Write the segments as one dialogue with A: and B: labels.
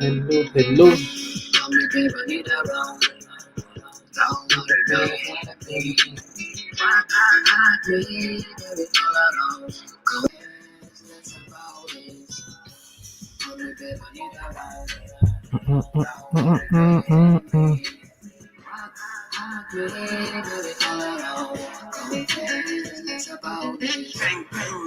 A: Hello.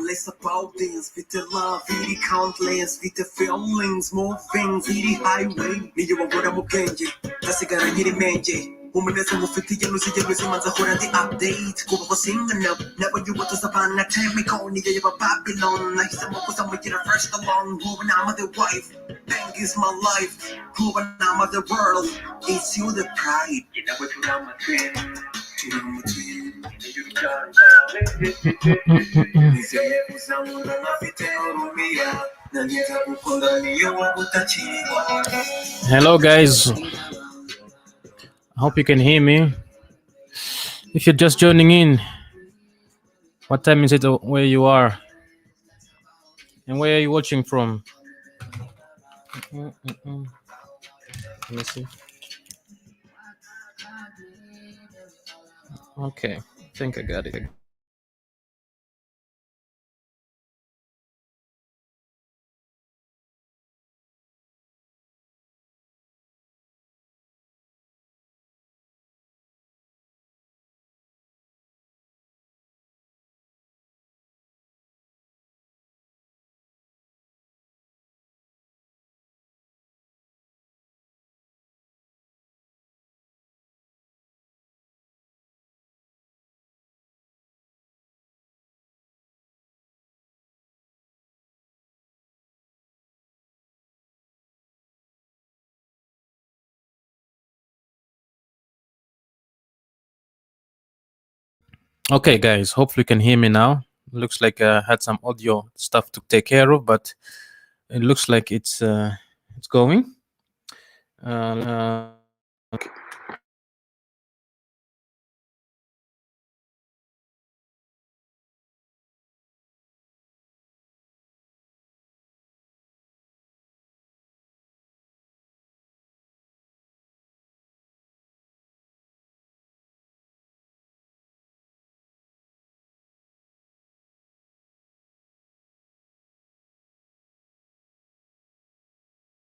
B: Less about this, with the love, with the countless, with the feelings, moving, with the highway. Niyo wabura mu bwenge, ndasigara nkiri menge. Umuneza ngufitiye nuziye ubuzima nzahora ndi update. Kuba basingana, n'abayubato z'abana chemical, niyo yaba Babylon. Nahisemo kuzamugira first along, who now I'm the wife. Bang is my life, who now I'm the world. It's you the pride. You know what you're my twin.
A: Hello, guys. I hope you can hear me. If you're just joining in, what time is it where you are? And where are you watching from? Let me see. Okay, I think I got it. Okay, guys, hopefully you can hear me now. Looks like I had some audio stuff to take care of, but it looks like it's going. Okay.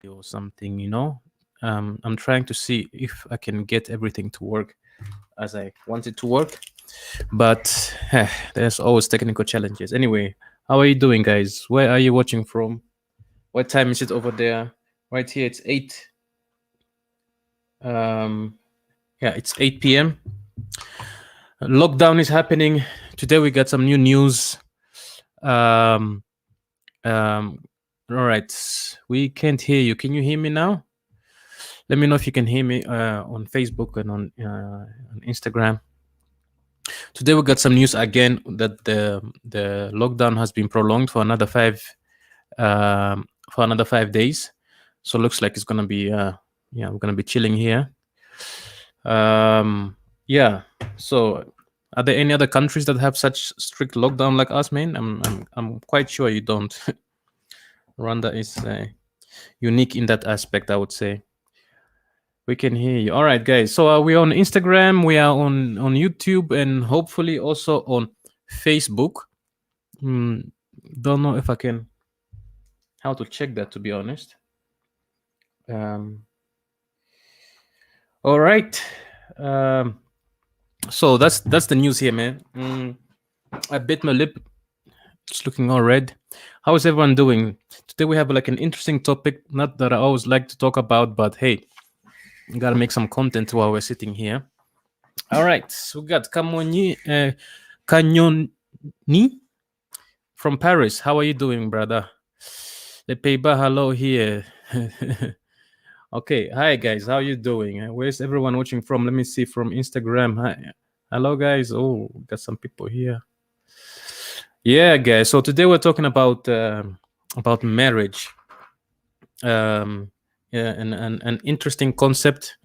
A: Or something, you know. I'm trying to see if I can get everything to work as I want it to work, but there's always technical challenges. Anyway, how are you doing, guys? Where are you watching from? What time is it over there? Right here, it's 8. Yeah, it's 8 p.m. Lockdown is happening today. We got some new news. All right, we can't hear you. Can you hear me now? Let me know if you can hear me on Facebook and on Instagram. Today we got some news again that the lockdown has been prolonged for another 5 days. So it looks like it's gonna be we're gonna be chilling here. Yeah. So are there any other countries that have such strict lockdown like us, man? I'm quite sure you don't. Rwanda is unique in that aspect, I would say. We can hear you. All right, guys. So we're on Instagram, we are on YouTube, and hopefully also on Facebook. Don't know if I can how to check that, to be honest. All right. So that's the news here, man. I bit my lip. It's looking all red. How is everyone doing? Today we have like an interesting topic. Not that I always like to talk about, but hey, you gotta make some content while we're sitting here. All right, so we got Kanyoni from Paris. How are you doing, brother? Le Peiba, hello here. Okay, hi guys, how you doing? Where's everyone watching from? Let me see from Instagram. Hi, hello guys. Oh, got some people here. Yeah, guys. So today we're talking about marriage. Yeah, an interesting concept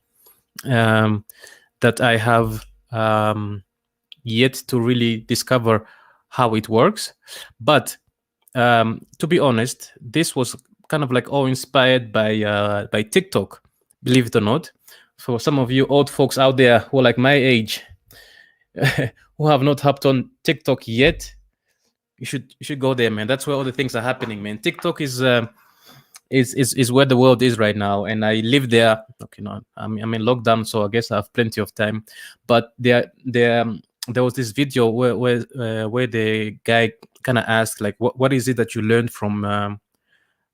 A: that I have yet to really discover how it works. But to be honest, this was kind of like all inspired by TikTok, believe it or not. For some of you old folks out there who are like my age, who have not hopped on TikTok yet, you should go there, man. That's where all the things are happening, man. TikTok is where the world is right now, and I live there. Okay, no, I'm in lockdown, so I guess I have plenty of time. But there was this video where the guy kind of asked, like, what is it that you learned from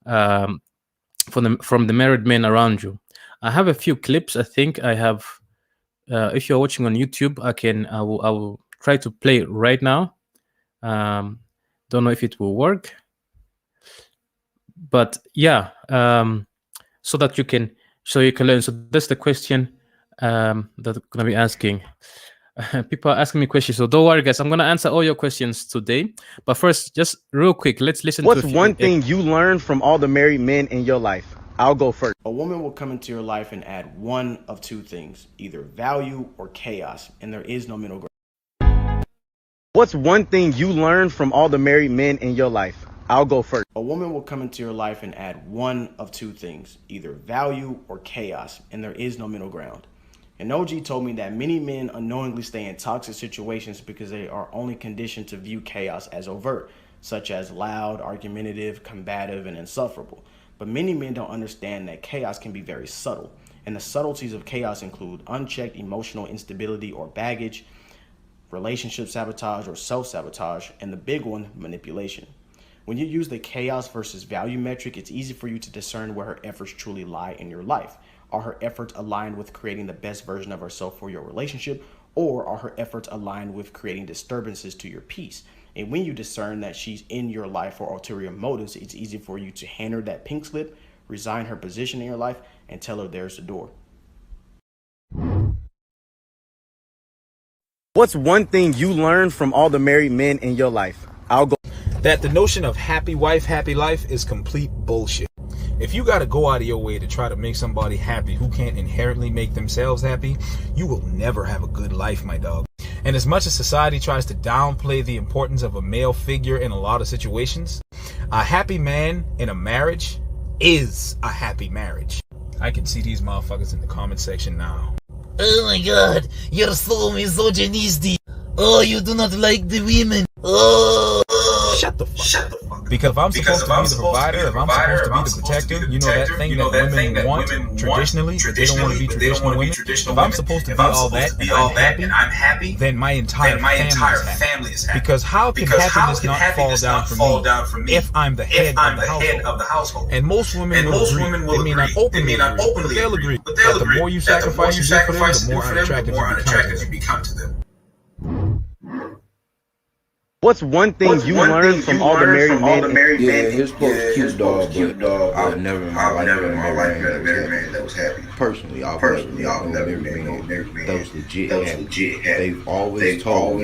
A: the married men around you? I have a few clips. I think I have. If you're watching on YouTube, I will try to play it right now. Don't know if it will work, but yeah, so that you can learn. So that's the question that I'm gonna be asking. People are asking me questions, so don't worry, guys. I'm gonna answer all your questions today. But first, just real quick, let's listen.
B: What's one thing you learned from all the married men in your life? I'll go first.
C: A woman will come into your life and add one of two things, either value or chaos, and there is no middle ground.
B: What's one thing you learned from all the married men in your life? I'll go first.
C: A woman will come into your life and add one of two things, either value or chaos, and there is no middle ground. And OG told me that many men unknowingly stay in toxic situations because they are only conditioned to view chaos as overt, such as loud, argumentative, combative, and insufferable. But many men don't understand that chaos can be very subtle, and the subtleties of chaos include unchecked emotional instability or baggage, relationship sabotage or self-sabotage, and the big one, manipulation. When you use the chaos versus value metric, it's easy for you to discern where her efforts truly lie in your life. Are her efforts aligned with creating the best version of herself for your relationship, or are her efforts aligned with creating disturbances to your peace? And when you discern that she's in your life for ulterior motives, it's easy for you to hand her that pink slip, resign her position in your life, and tell her there's the door.
B: What's one thing you learned from all the married men in your life? I'll go.
D: That the notion of happy wife, happy life is complete bullshit. If you got to go out of your way to try to make somebody happy who can't inherently make themselves happy, you will never have a good life, my dog. And as much as society tries to downplay the importance of a male figure in a lot of situations, a happy man in a marriage is a happy marriage. I can see these motherfuckers in the comment section now.
E: Oh my god, you're so misogynistic. Oh, you do not like the women. Oh.
D: Shut the fuck up. Because if I'm supposed to be the provider, if I'm supposed to be the protector, you know that thing that women want traditionally, but they don't want to be traditional women. If I'm supposed to be all that and I'm happy, then my entire family is happy. Because how can happiness not fall down for me if I'm the head of the household? And most women will agree. They may not openly agree, but they'll agree that the more you sacrifice you do for them, the more unattractive you become to them.
B: What's one thing you learned from all the married men?
F: Yeah, his post cute dog, but I've never in my life met a married man that was happy. Personally, I've never met a married man that was legit happy. They've always told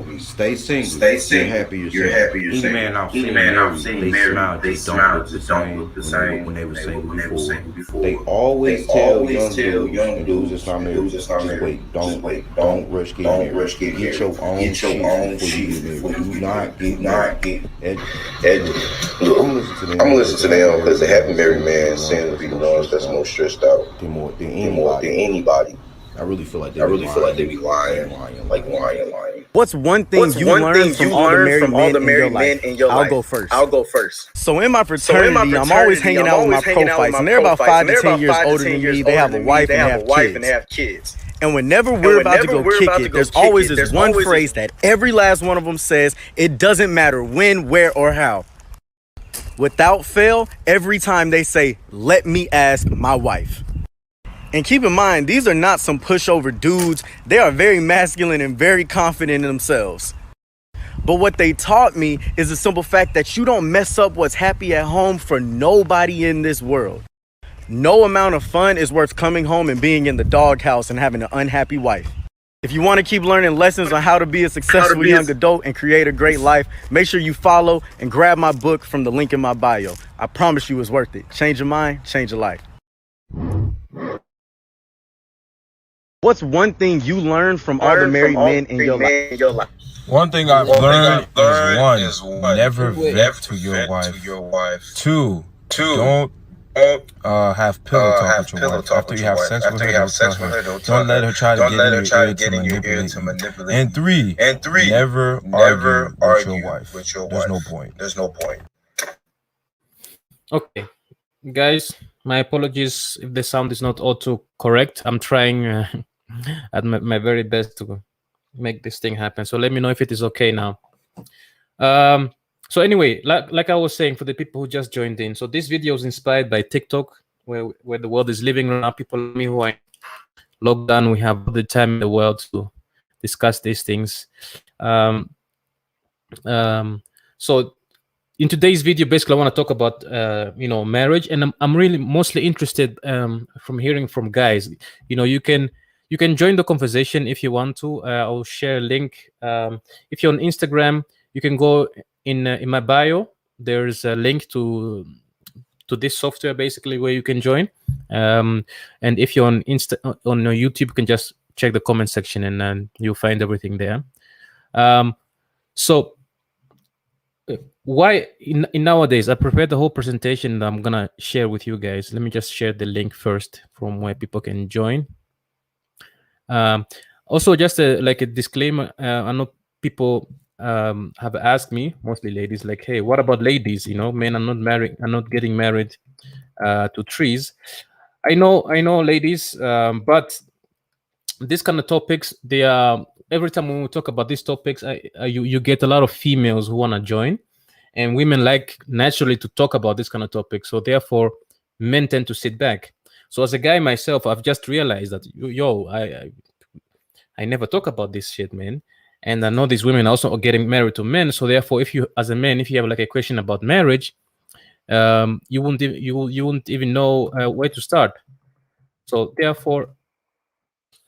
F: me, stay single, you're happy yourself. Any man I've seen married, they don't look the same when they were single before. They always tell young dudes that's not married, just wait, don't rush getting married. Get your own shit before you get married. Do not get educated. Look, I'm gonna listen to them because the happy married man seems to be the ones that's most stressed out than anybody. I really feel like they be lying.
B: What's one thing you learned from all the married men in your life? I'll go first. So in my fraternity, I'm always hanging out with my pro-fights, and they're about 5 to 10 years older than me. They have a wife and have kids. And whenever we're about to go kick it, there's always this one phrase that every last one of them says. It doesn't matter when, where, or how. Without fail, every time they say, "Let me ask my wife." And keep in mind, these are not some pushover dudes. They are very masculine and very confident in themselves. But what they taught me is the simple fact that you don't mess up what's happy at home for nobody in this world. No amount of fun is worth coming home and being in the doghouse and having an unhappy wife. If you want to keep learning lessons on how to be a successful young adult and create a great life, make sure you follow and grab my book from the link in my bio. I promise you it's worth it. Change your mind, change your life. What's one thing you learned from all the married men in your life?
G: One thing I've learned is one, never vent to your wife. 2,
D: Don't have pillow talk with your wife. After you have sex with her, don't tell her. Don't let her try to get in your ear to manipulate you. And 3, never argue with your wife. There's no point.
A: Okay, guys, my apologies if the sound is not auto correct. I'm trying at my very best to make this thing happen. So let me know if it is okay now. So anyway, like I was saying, for the people who just joined in, so this video is inspired by TikTok, where the world is living right now. People like me who are in lockdown, we have all the time in the world to discuss these things. So in today's video, basically, I want to talk about marriage, and I'm really mostly interested from hearing from guys. You can join the conversation if you want to. I'll share a link. If you're on Instagram, you can go in my bio. There's a link to this software, basically, where you can join. And if you're on YouTube, you can just check the comment section, and then you'll find everything there. So why in nowadays, I prepared the whole presentation that I'm gonna share with you guys. Let me just share the link first from where people can join. Also, just like a disclaimer, I know people have asked me, mostly ladies, like, hey, what about ladies? Men are not getting married to trees. I know, ladies, but these kind of topics, they are, every time when we talk about these topics, you get a lot of females who want to join, and women like naturally to talk about this kind of topics. So therefore, men tend to sit back. So as a guy myself, I've just realized that I never talk about this shit, man. And I know these women also are getting married to men. So therefore, if you, as a man, if you have like a question about marriage, you won't even know where to start. So therefore,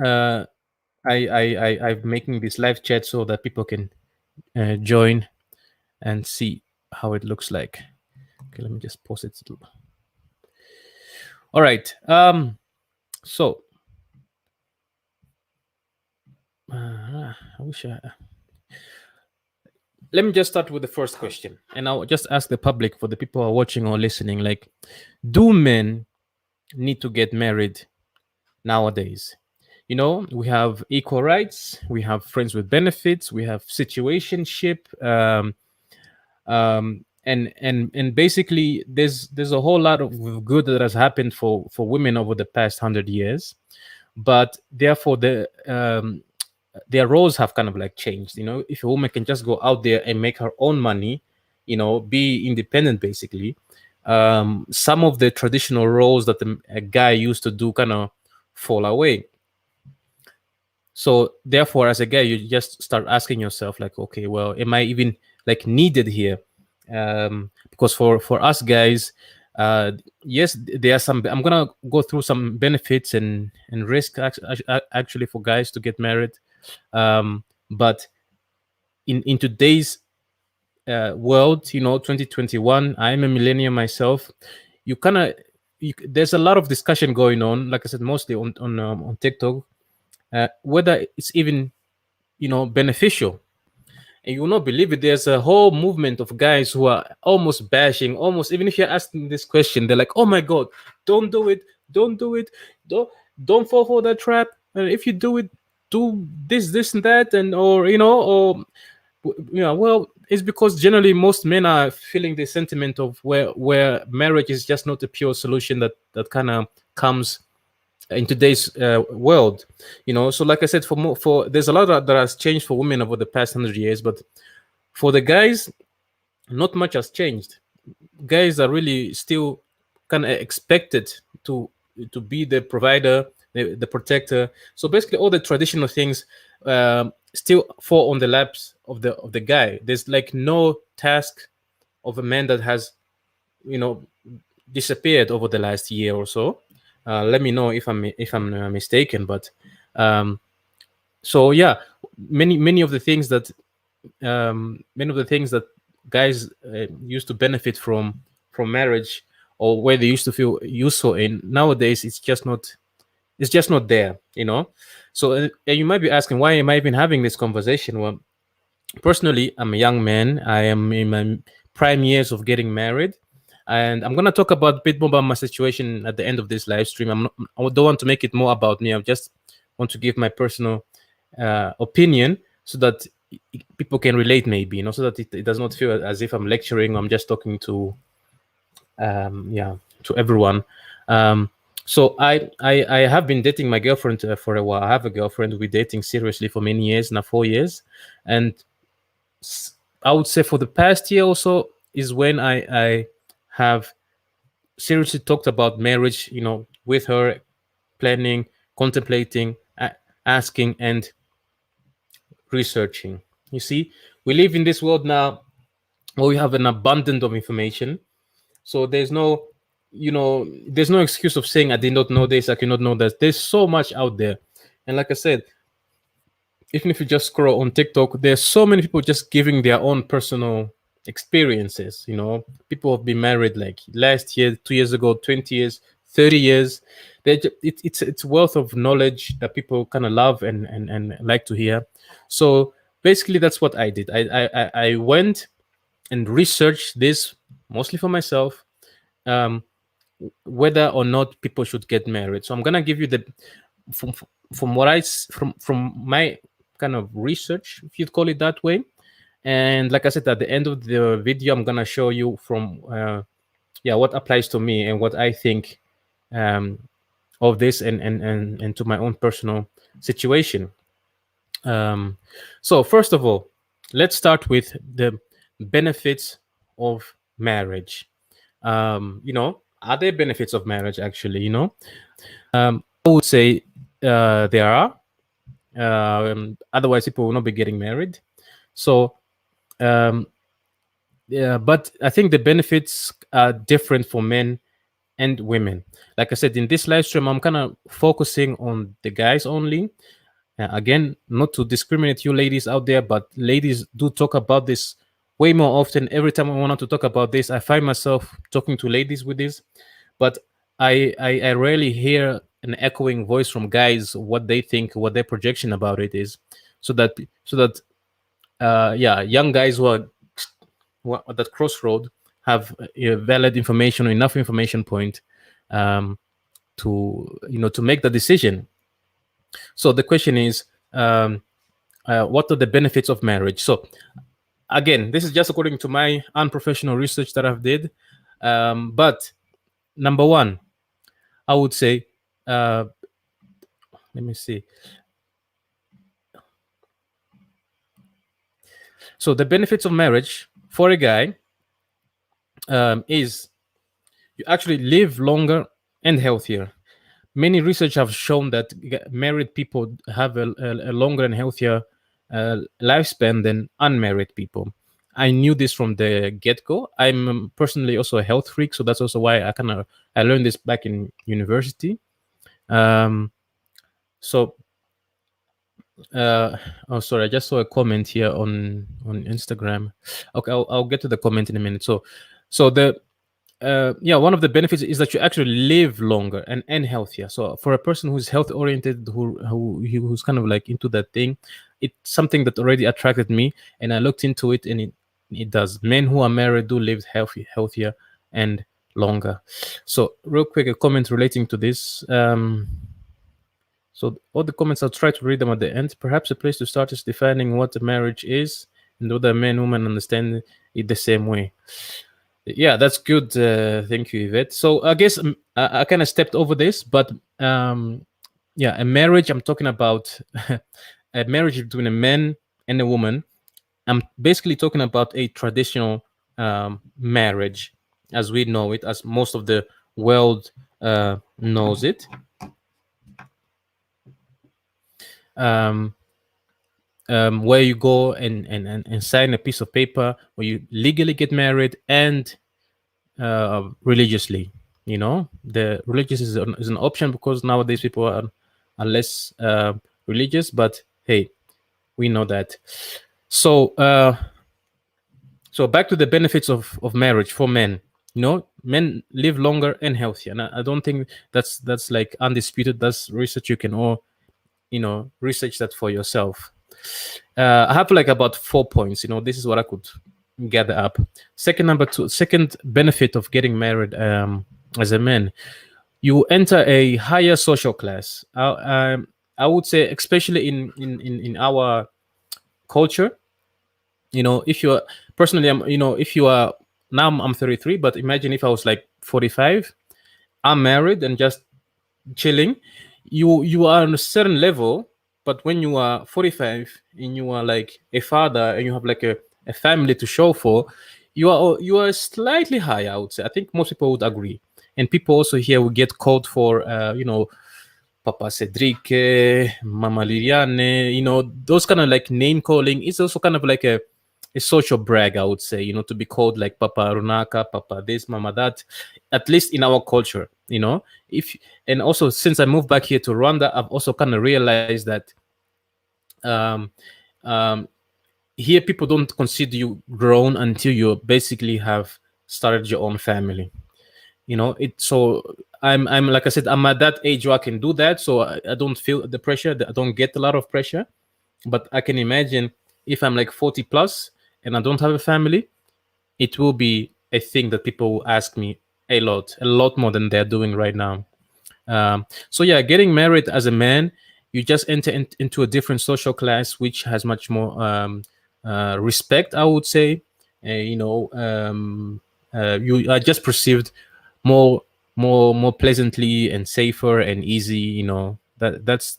A: I'm making this live chat so that people can join and see how it looks like. Okay, let me just post it. All right. So I wish let me just start with the first question, and I'll just ask the public, for the people who are watching or listening, like, do men need to get married nowadays? We have equal rights, we have friends with benefits, we have situationship, and basically there's a whole lot of good that has happened for women over the past 100 years, but therefore their roles have kind of like changed. If a woman can just go out there and make her own money, be independent, basically, some of the traditional roles that a guy used to do kind of fall away. So therefore, as a guy, you just start asking yourself, like, okay, well, am I even like needed here? Because for us guys, yes, there are some. I'm gonna go through some benefits and risk actually for guys to get married. But in today's world, 2021, I'm a millennial myself. There's a lot of discussion going on, like I said, mostly on TikTok, whether it's even beneficial. And you will not believe it, there's a whole movement of guys who are almost bashing, even if you're asking this question, they're like, oh my god, don't do it, don't fall for that trap, and if you do it, do this and that, and well, it's because generally most men are feeling the sentiment of where marriage is just not a pure solution that kind of comes in today's world. So like I said, for there's a lot that has changed for women over the past 100 years, but for the guys, not much has changed. Guys are really still kind of expected to be the provider, the protector. So basically all the traditional things still fall on the laps of the guy. There's like no task of a man that has disappeared over the last year or so. Let me know if I'm mistaken, but so yeah, many of the things that guys used to benefit from marriage, or where they used to feel useful in, nowadays it's just not there. So and you might be asking, why am I even having this conversation? Well, personally, I'm a young man. I am in my prime years of getting married. And I'm gonna talk about a bit more about my situation at the end of this live stream. I don't want to make it more about me. I just want to give my personal opinion so that people can relate, maybe, so that it does not feel as if I'm lecturing. I'm just talking to to everyone. So I have been dating my girlfriend for a while. I have a girlfriend. We're dating seriously for many years now, 4 years, and I would say for the past year or so is when I have seriously talked about marriage, with her, planning, contemplating, asking, and researching. You see, we live in this world now where we have an abundance of information. So there's no excuse of saying I did not know this, I cannot know that. There's so much out there. And like I said, even if you just scroll on TikTok, there's so many people just giving their own personal experiences. People have been married like last year, 2 years ago, 20 years, 30 years. It's wealth of knowledge that people kind of love and like to hear. So basically, that's what I did. I went and researched this mostly for myself, whether or not people should get married. So I'm gonna give you from my kind of research, if you'd call it that way. And like I said, at the end of the video, I'm gonna show you from what applies to me and what I think of this and to my own personal situation. So first of all, let's start with the benefits of marriage. Are there benefits of marriage actually? I would say there are. Otherwise, people will not be getting married. So, but I think the benefits are different for men and women. Like I said, in this live stream, I'm kind of focusing on the guys only. Again, not to discriminate you ladies out there, but ladies do talk about this way more often. Every time I want to talk about this, I find myself talking to ladies with this, but I rarely hear an echoing voice from guys, what they think, what their projection about it is, so that young guys who are at that crossroad have valid information or enough information point to make the decision. So the question is, what are the benefits of marriage? So again, this is just according to my unprofessional research that I've did. But number one, I would say, let me see. So the benefits of marriage for a guy is you actually live longer and healthier. Many research have shown that married people have a longer and healthier lifespan than unmarried people. I knew this from the get-go. I'm personally also a health freak, so that's also why I learned this back in university. Sorry, I just saw a comment here on Instagram. Okay, I'll get to the comment in a minute. So the one of the benefits is that you actually live longer and healthier. So for a person who's health oriented, who's kind of like into that thing, it's something that already attracted me, and I looked into it, and it does. Men who are married do live healthier and longer. So real quick, a comment relating to this. So all the comments, I'll try to read them at the end. Perhaps a place to start is defining what a marriage is and whether men and women understand it the same way. Yeah, that's good. Thank you, Yvette. So I guess I kind of stepped over this, but a marriage, I'm talking about a marriage between a man and a woman. I'm basically talking about a traditional marriage as we know it, as most of the world knows it. Where you go and sign a piece of paper where you legally get married and religiously. The religious is an option because nowadays people are less religious, but hey, we know that. So back to the benefits of marriage for men. Men live longer and healthier, and I don't think that's like undisputed. That's research. You can all research that for yourself. I have like about 4 points. This is what I could gather up. Second benefit of getting married as a man, you enter a higher social class. I would say, especially in our culture, if you are personally, if you are now, I'm 33, but imagine if I was like 45, I'm married and just chilling. You are on a certain level, but when you are 45 and you are like a father and you have like a family to show for, you are slightly higher, I would say. I think most people would agree. And people also here will get called for Papa Cedric, Mama Liliane, those kind of like name calling. It's also kind of like a social brag, I would say, to be called like Papa Runaka, Papa this, Mama that, at least in our culture, If and also since I moved back here to Rwanda, I've also kind of realized that um, um, here people don't consider you grown until you basically have started your own family. So I'm like I said, I'm at that age where I can do that, so I don't feel the pressure. I don't get a lot of pressure. But I can imagine if I'm like 40 plus and I don't have a family, it will be a thing that people will ask me a lot more than they're doing right now. So yeah, getting married as a man, you just enter into a different social class, which has much more respect, I would say. You are just perceived more, more pleasantly and safer and easy. That's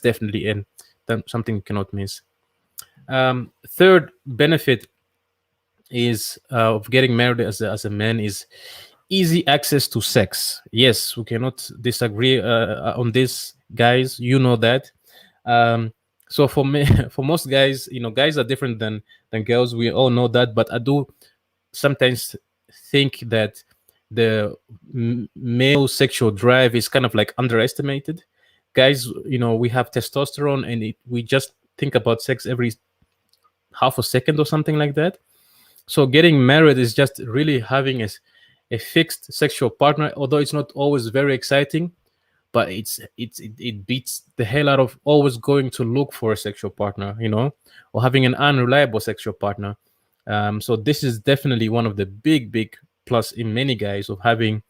A: definitely something you cannot miss. Third benefit is of getting married as a man is easy access to sex. Yes, we cannot disagree on this, guys. You know that. So for me, for most guys, guys are different than girls. We all know that, but I do sometimes think that the male sexual drive is kind of like underestimated. Guys, we have testosterone, and we just think about sex every half a second or something like that. So getting married is just really having a fixed sexual partner, although it's not always very exciting, but it beats the hell out of always going to look for a sexual partner, or having an unreliable sexual partner. So this is definitely one of the big plus in many guys of having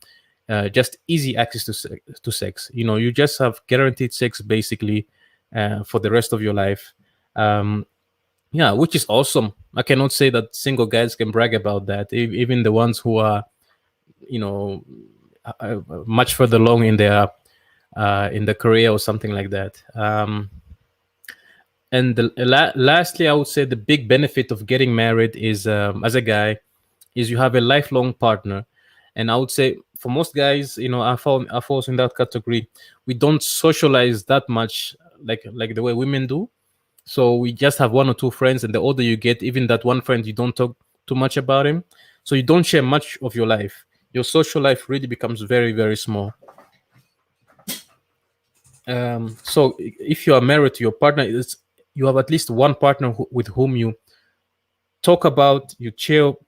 A: just easy access to sex. You just have guaranteed sex basically for the rest of your life. Yeah, which is awesome. I cannot say that single guys can brag about that. Even the ones who are, much further along in the career or something like that. And lastly, I would say the big benefit of getting married is, as a guy, is you have a lifelong partner. And I would say for most guys, I fall in that category. We don't socialize that much like the way women do. So we just have one or two friends, and the older you get, even that one friend, you don't talk too much about him. So you don't share much of your life. Your social life really becomes very, very small. So if you are married to your partner, you have at least one partner with whom you talk about, you chill,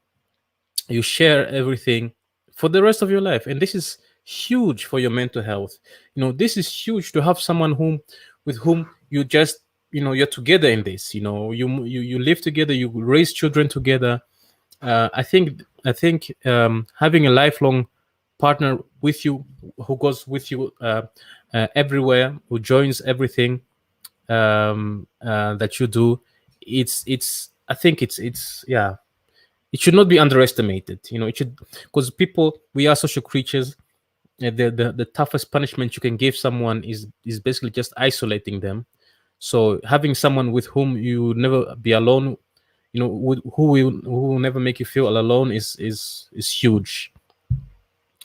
A: you share everything for the rest of your life. And this is huge for your mental health. This is huge to have someone with whom you just, you're together in this. You live together, you raise children together. I think having a lifelong partner with you, who goes with you everywhere, who joins everything that you do, I think it's yeah, it should not be underestimated. It should, because we are social creatures. The toughest punishment you can give someone is basically just isolating them. So having someone with whom you never be alone, who will never make you feel alone is huge.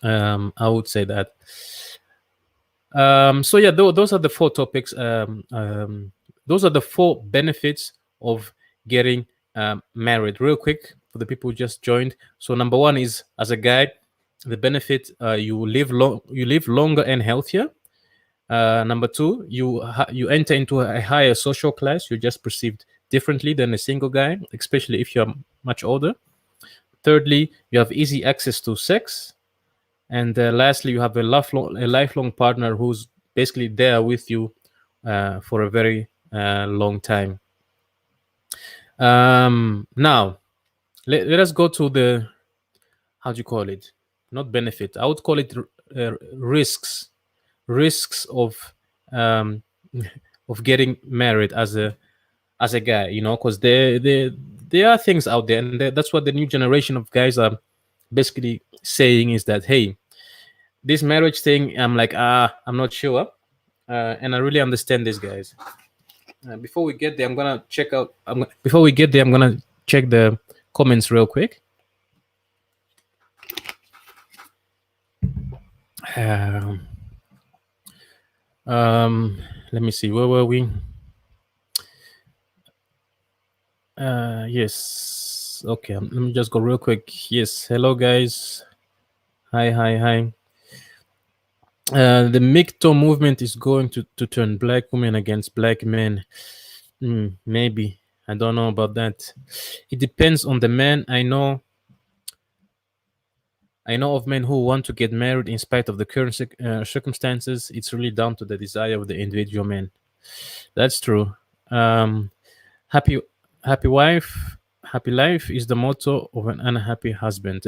A: I would say that. So yeah, those are the four topics. Those are the four benefits of getting married. Real quick for the people who just joined. So number one is, as a guy, the benefit, you live longer and healthier. Number two, you enter into a higher social class. You're just perceived differently than a single guy, especially if you're much older. Thirdly, you have easy access to sex. And lastly, you have a lifelong partner who's basically there with you for a very long time. Now, let us go to the, how do you call it? Not benefit. I would call it risks. Risks um, of getting married as a guy, you know, because there are things out there, and that's what the new generation of guys are basically saying is that, hey, this marriage thing, I'm like, I'm not sure, and I really understand these guys. Before we get there, I'm gonna check out. Before we get there, I'm gonna check the comments real quick. Um, let me see. Where were we? Yes. Okay. Let me just go real quick. Yes. Hello, guys. Hi, hi, hi. The MGTOW movement is going to turn black women against black men. Maybe. I don't know about that. It depends on the man. I know of men who want to get married in spite of the current circumstances. It's really down to the desire of the individual man. That's true. Happy wife, happy life is the motto of an unhappy husband.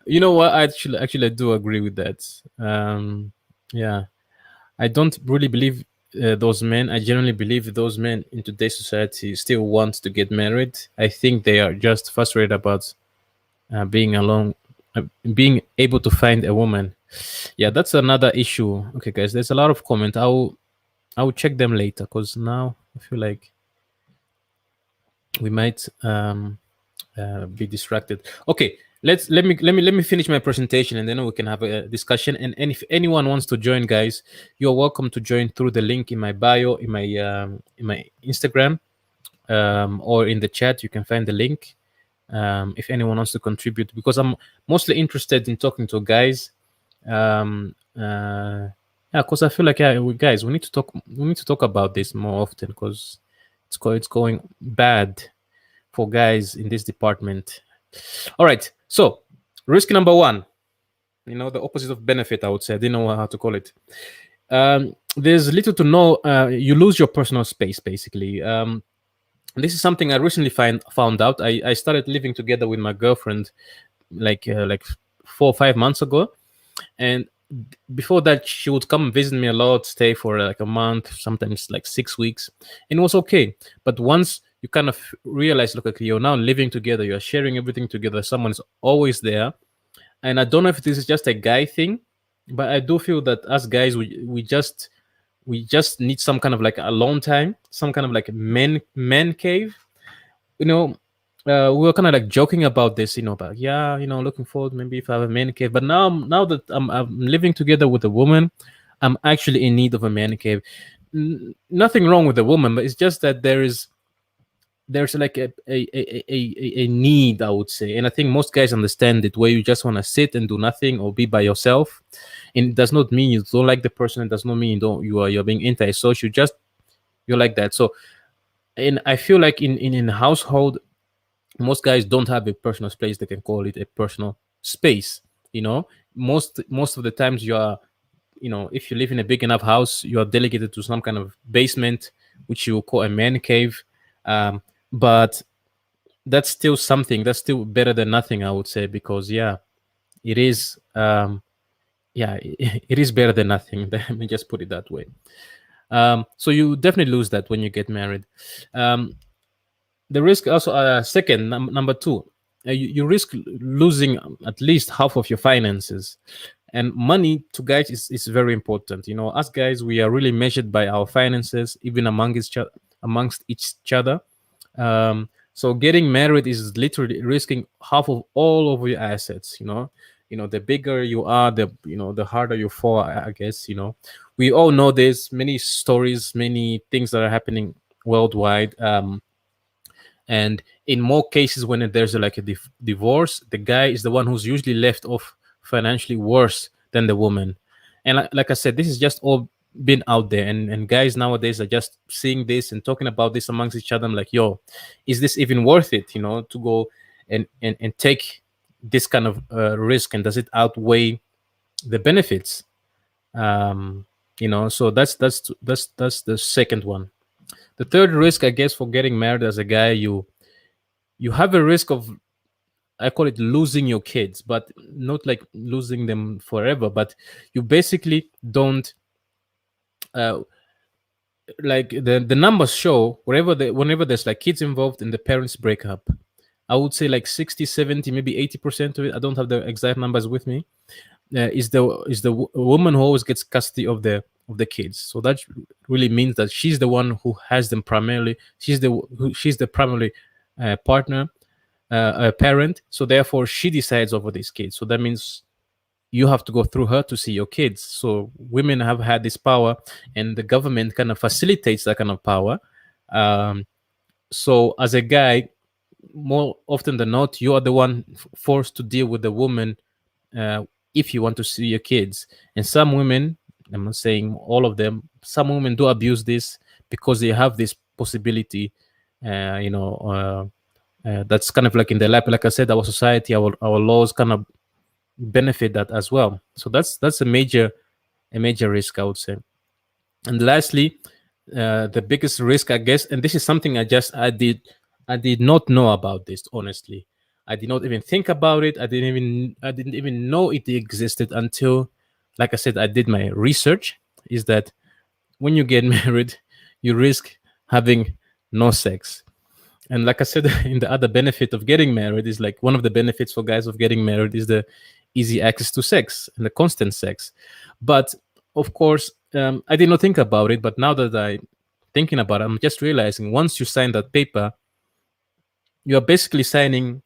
A: You know what? Actually, I do agree with that. Yeah, I don't really believe those men. I generally believe those men in today's society still want to get married. I think they are just frustrated about being alone, being able to find a woman. Yeah, that's another issue. Okay, guys, there's a lot of comment. I will check them later because now I feel like we might be distracted. Okay, let me finish my presentation and then we can have a discussion. And if anyone wants to join, guys, you're welcome to join through the link in my bio, in my Instagram, or in the chat. You can find the link. If anyone wants to contribute, because I'm mostly interested in talking to guys. Yeah, because I feel like, yeah, guys, we need to talk about this more often because it's going bad for guys in this department. All right, so risk number one, the opposite of benefit, I would say. I didn't know how to call it. There's little to no, you lose your personal space, basically. This is something I recently found out. I started living together with my girlfriend like 4 or 5 months ago, and before that she would come visit me a lot, stay for like a month, sometimes like 6 weeks, and it was okay. But once you kind of realize, look, okay, you're now living together, you're sharing everything together, someone's always there. And I don't know if this is just a guy thing, but I do feel that as guys, we just need some kind of like alone time, some kind of like men cave. We were kind of like joking about this, about, yeah, looking forward maybe if I have a man cave. But now that I'm living together with a woman, I'm actually in need of a man cave. Nothing wrong with the woman, but it's just that there's like a need, I would say. And I think most guys understand it, where you just want to sit and do nothing or be by yourself. And it does not mean you don't like the person. It does not mean you're being antisocial. You're like that. So, and I feel like in a household, most guys don't have a personal space. They can call it a personal space. Most of the times you are, if you live in a big enough house, you are delegated to some kind of basement, which you call a man cave. But that's still something. That's still better than nothing, I would say, because yeah, it is. It is better than nothing. Let me just put it that way. So you definitely lose that when you get married. The risk also, second, number two, you risk losing at least half of your finances. And money to guys is very important. As guys, we are really measured by our finances, even amongst each other. So getting married is literally risking half of all of your assets. The bigger you are, the harder you fall, I guess. We all know there's many stories, many things that are happening worldwide. And in more cases, when there's like a divorce, the guy is the one who's usually left off financially worse than the woman. And like I said, this is just all been out there, and guys nowadays are just seeing this and talking about this amongst each other. I'm like, yo, is this even worth it, to go and take this kind of risk, and does it outweigh the benefits? So that's the second one. The third risk, I guess, for getting married as a guy, you you have a risk of, I call it losing your kids, but not like losing them forever, but you basically don't uh, like the numbers show whenever there's like kids involved and the parents break up, I would say like 60, 70, maybe 80% of it, I don't have the exact numbers with me, is the woman who always gets custody of the kids. So that really means that she's the one who has them primarily. She's the primary partner, parent. So therefore, she decides over these kids. So that means you have to go through her to see your kids. So women have had this power, and the government kind of facilitates that kind of power. Um, so as a guy, more often than not, you are the one forced to deal with the woman uh, if you want to see your kids. And some women, I'm not saying all of them, some women do abuse this because they have this possibility. That's kind of like in their lap. Like I said, our society, our laws kind of benefit that as well. So that's a major risk, I would say. And lastly, the biggest risk, I guess, and this is something I did not know about this, honestly. I did not even think about it. I didn't even know it existed until, like I said, I did my research. Is that when you get married, you risk having no sex. And like I said, in the other benefit of getting married is like one of the benefits for guys of getting married is the easy access to sex and the constant sex. But of course, I did not think about it. But now that I thinking about it, I'm just realizing once you sign that paper, you are basically signing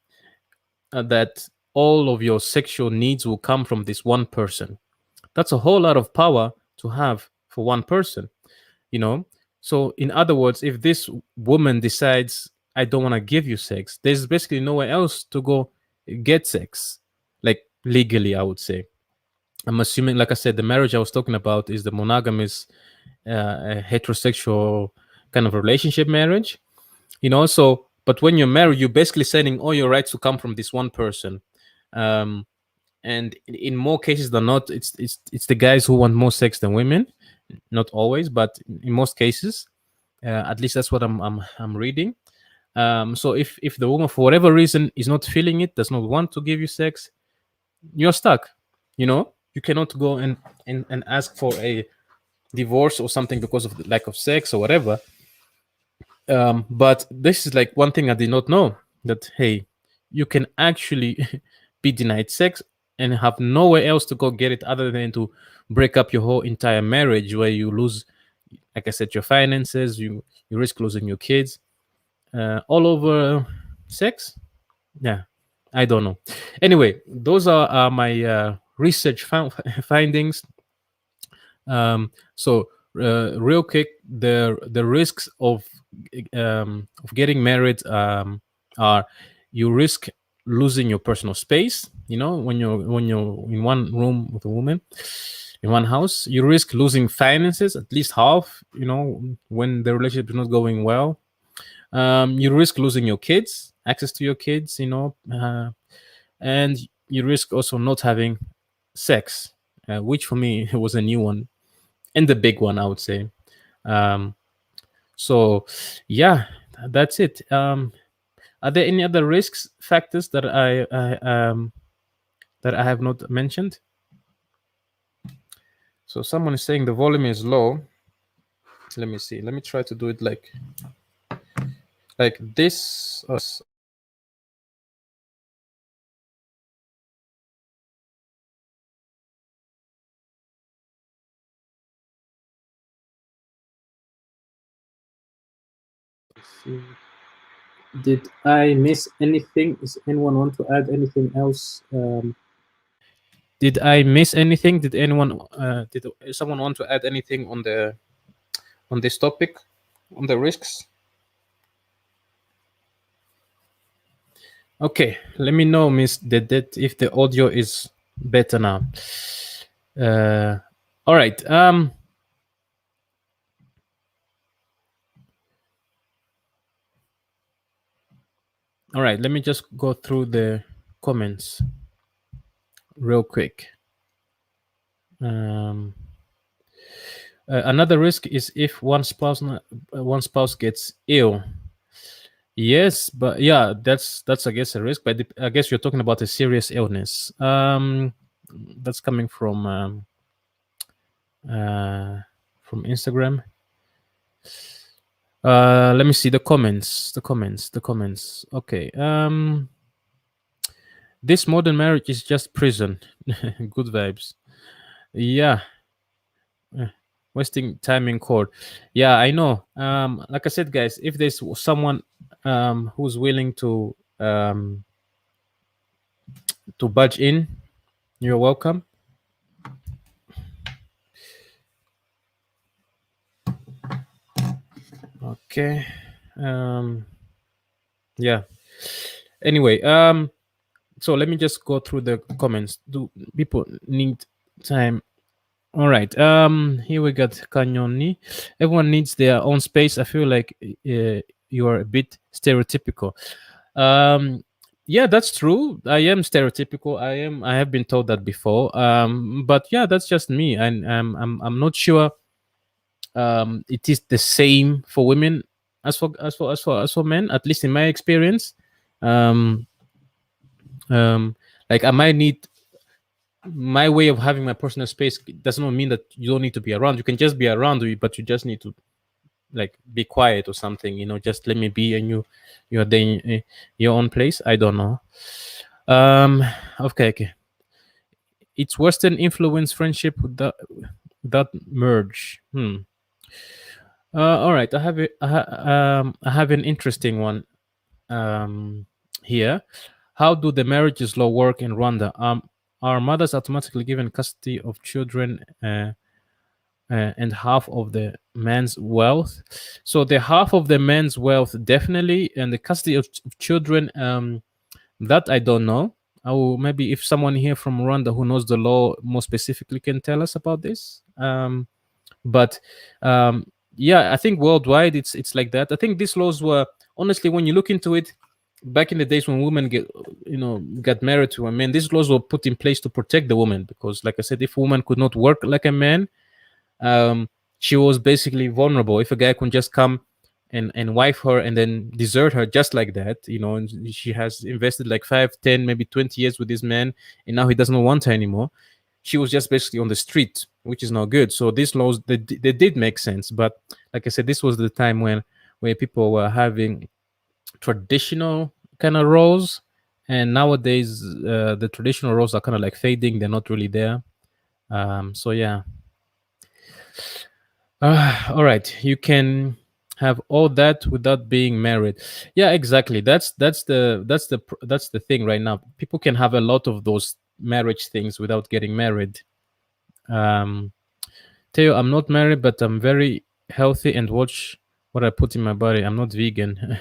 A: that all of your sexual needs will come from this one person. That's a whole lot of power to have for one person, you know? So, in other words, if this woman decides, I don't want to give you sex, there's basically nowhere else to go get sex, like legally, I would say. I'm assuming, like I said, the marriage I was talking about is the monogamous, heterosexual kind of relationship marriage, So, but when you're married, you're basically saying all your rights to come from this one person. Um, and in more cases than not, it's the guys who want more sex than women. Not always, but in most cases, at least that's what I'm reading. So if the woman for whatever reason is not feeling it, does not want to give you sex, you're stuck. You cannot go and ask for a divorce or something because of the lack of sex or whatever. But this is like one thing I did not know, that hey, you can actually be denied sex and have nowhere else to go get it other than to break up your whole entire marriage, where you lose, like I said, your finances, you risk losing your kids, all over sex. Yeah, I don't know. Anyway, those are my research findings. So real quick, the risks of getting married are, you risk losing your personal space. When you're in one room with a woman, in one house, you risk losing finances, at least half. When the relationship is not going well, you risk losing your kids, access to your kids. And you risk also not having sex, which for me was a new one and the big one, I would say. Um, so, yeah, that's it. Are there any other risks factors that I have not mentioned? So someone is saying the volume is low. Let me see. Let me try to do it like this. Did I miss anything? Does anyone want to add anything else? Did I miss anything? Did someone want to add anything on this topic, on the risks? Okay, let me know, Miss Dedet, if the audio is better now. All right. All right, let me just go through the comments real quick. Another risk is if one spouse gets ill. Yes, but yeah, that's I guess a risk. But I guess you're talking about a serious illness. That's coming uh, from Instagram. Let me see the comments. The comments. Okay. This modern marriage is just prison. Good vibes. Yeah. eh, Wasting time in court. Yeah, I know. Like I said, guys, if there's someone who's willing to budge in, you're welcome. Okay. Um yeah. Anyway, so let me just go through the comments. Do people need time? All right. Here we got Kanyoni. Everyone needs their own space. I feel like you are a bit stereotypical. Um, yeah, that's true. I am stereotypical. I have been told that before. But yeah, that's just me, and I'm not sure. It is the same for women as for men. At least in my experience. Um, like I might need my way of having my personal space does not mean that you don't need to be around. You can just be around, but you just need to like be quiet or something. Just let me be, and you're there in your own place. I don't know. Um. Okay. It's Western influence friendship that merge. All right. I have an interesting one. Here. How do the marriages law work in Rwanda? Are mothers automatically given custody of children and half of the man's wealth? So the half of the man's wealth definitely, and the custody of children, that I don't know. Maybe if someone here from Rwanda who knows the law more specifically can tell us about this. But yeah, I think worldwide it's like that. I think these laws were, honestly, when you look into it, back in the days when women got married to a man, these laws were put in place to protect the woman, because like I said, if a woman could not work like a man, she was basically vulnerable. If a guy could just come and wife her and then desert her just like that, and she has invested like 5, 10, maybe 20 years with this man, and now he doesn't want her anymore, she was just basically on the street, which is not good. So these laws, they did make sense. But like I said, this was the time where people were having traditional kind of roles, and nowadays the traditional roles are kind of like fading. They're not really there. So yeah. All right, you can have all that without being married. Yeah, exactly. That's the thing right now. People can have a lot of those marriage things without getting married. um Theo, I'm not married, but I'm very healthy and watch what I put in my body. I'm not vegan.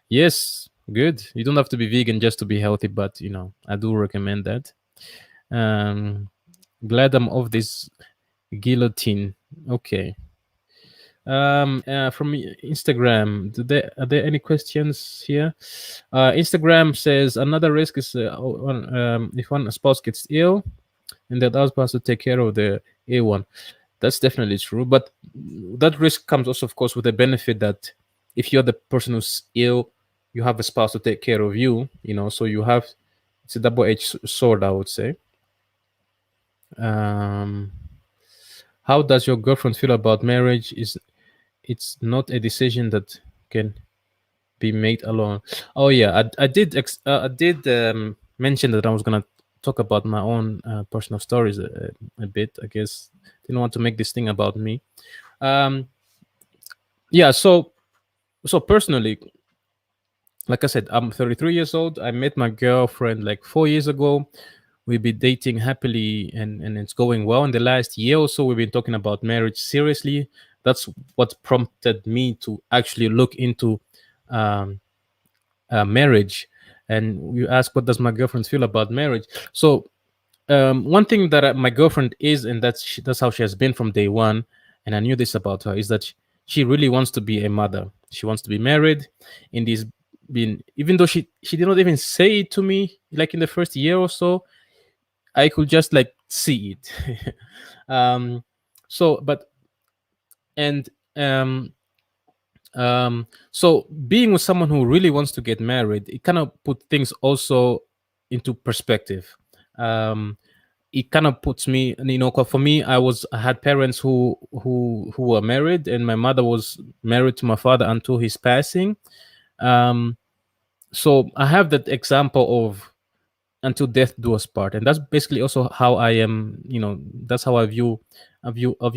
A: Yes, good. You don't have to be vegan just to be healthy, but I do recommend that. um Glad I'm off this guillotine. Okay. From Instagram, are there any questions here? Instagram says another risk is if one spouse gets ill and the other spouse to take care of the A1. That's definitely true, but that risk comes also, of course, with the benefit that if you're the person who's ill, you have a spouse to take care of you. So it's a double-edged sword, I would say. How does your girlfriend feel about marriage? It's not a decision that can be made alone. Oh yeah, I did mention that I was gonna talk about my own personal stories a bit. I guess didn't want to make this thing about me. Yeah, so personally, like I said, I'm 33 years old. I met my girlfriend like 4 years ago. We've been dating happily, and it's going well. In the last year or so, we've been talking about marriage seriously. That's what prompted me to actually look into um, marriage. And you ask, what does my girlfriend feel about marriage? So one thing that my girlfriend is, and that's how she has been from day one, and I knew this about her, is that she really wants to be a mother. She wants to be married. In this, been even though she did not even say it to me, like in the first year or so, I could just like see it. um, so, but and So being with someone who really wants to get married, it kind of put things also into perspective. Um, it kind of puts me, 'cause for me, I had parents who were married, and my mother was married to my father until his passing. Um, so I have that example of until death do us part, and that's basically also how I am. That's how I view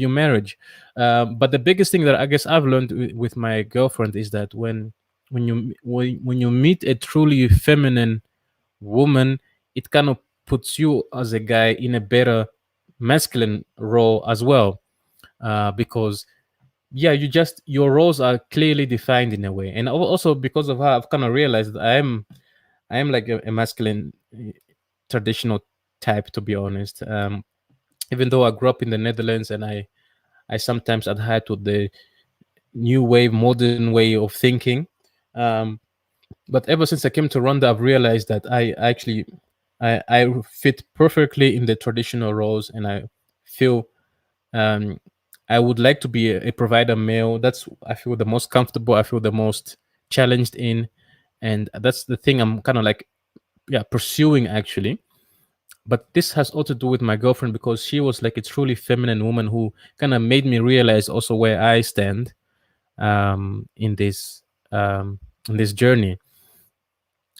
A: marriage. But the biggest thing that I guess I've learned with my girlfriend is that when you meet a truly feminine woman, it kind of puts you as a guy in a better masculine role as well, because yeah, your roles are clearly defined in a way, and also because of how I've kind of realized that I am like a masculine traditional type, to be honest. Even though I grew up in the Netherlands, and I sometimes adhere to the new wave, modern way of thinking. Um, but ever since I came to Rwanda, I've realized that I fit perfectly in the traditional roles, and I feel um, I would like to be a provider male. That's I feel the most comfortable. I feel the most challenged in, and that's the thing I'm kind of like pursuing actually. But this has all to do with my girlfriend, because she was like a truly feminine woman who kind of made me realize also where I stand um, in this um, in this journey.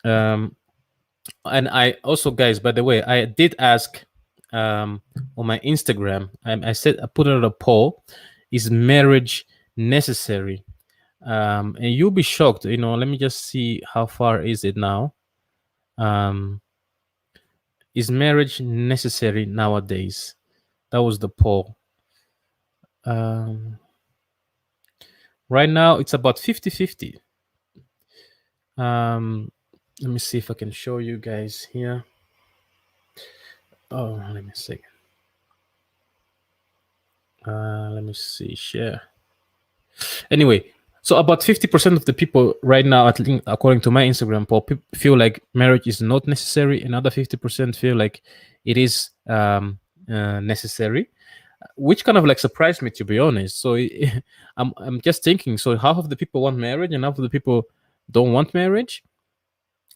A: Um, and I also, guys, by the way, I did ask on my Instagram. I said I put out a poll: is marriage necessary? And you'll be shocked. Let me just see how far is it now. Um, is marriage necessary nowadays? That was the poll. Um, right now, it's about 50-50. Let me see if I can show you guys here. Oh, let me see. Let me see. Share. Anyway, so about 50% of the people right now, at least according to my Instagram poll, feel like marriage is not necessary. Another 50% feel like it is necessary, which kind of like surprised me, to be honest. So I'm just thinking. So half of the people want marriage, and half of the people don't want marriage.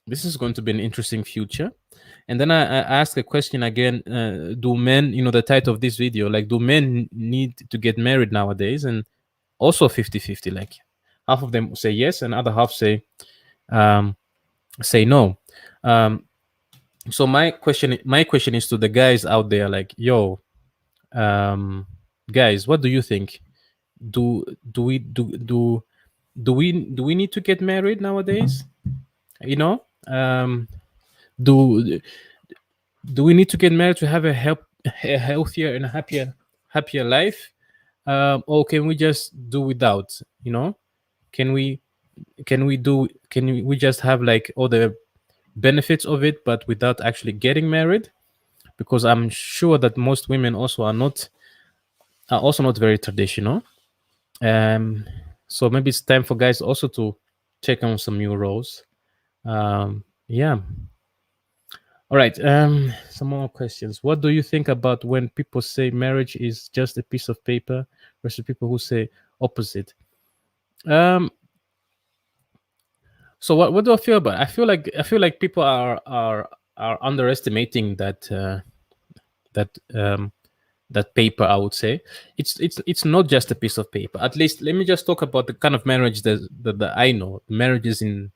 A: This is going to be an interesting future. And then I asked a question again: do men, the title of this video, like, do men need to get married nowadays? And also 50-50, like half of them say yes, and other half say no. So my question is to the guys out there, like, yo, guys, what do you think? Do we need to get married nowadays? Do do we need to get married to have a healthier and a happier life, or can we just do without? Can we just have like all the benefits of it, but without actually getting married? Because I'm sure that most women also are also not very traditional. So maybe it's time for guys also to take on some new roles. Yeah. All right. Some more questions. What do you think about when people say marriage is just a piece of paper versus people who say opposite? So what do I feel about it? I feel like people are underestimating that paper. I would say it's not just a piece of paper. At least let me just talk about the kind of marriage that I know. Marriages in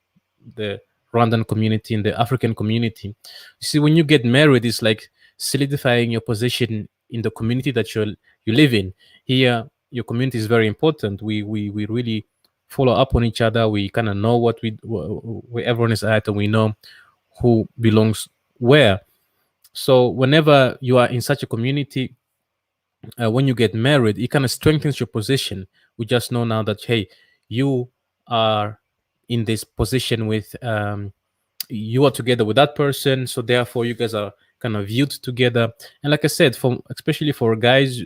A: the Rwandan community, in the African community. You see, when you get married, it's like solidifying your position in the community that you live in. Here, your community is very important. We really follow up on each other. We kind of know where everyone is at, and we know who belongs where. So whenever you are in such a community, when you get married, it kind of strengthens your position. We just know now that, hey, you are in this position with you are together with that person, so therefore you guys are kind of viewed together. And like I said, especially for guys,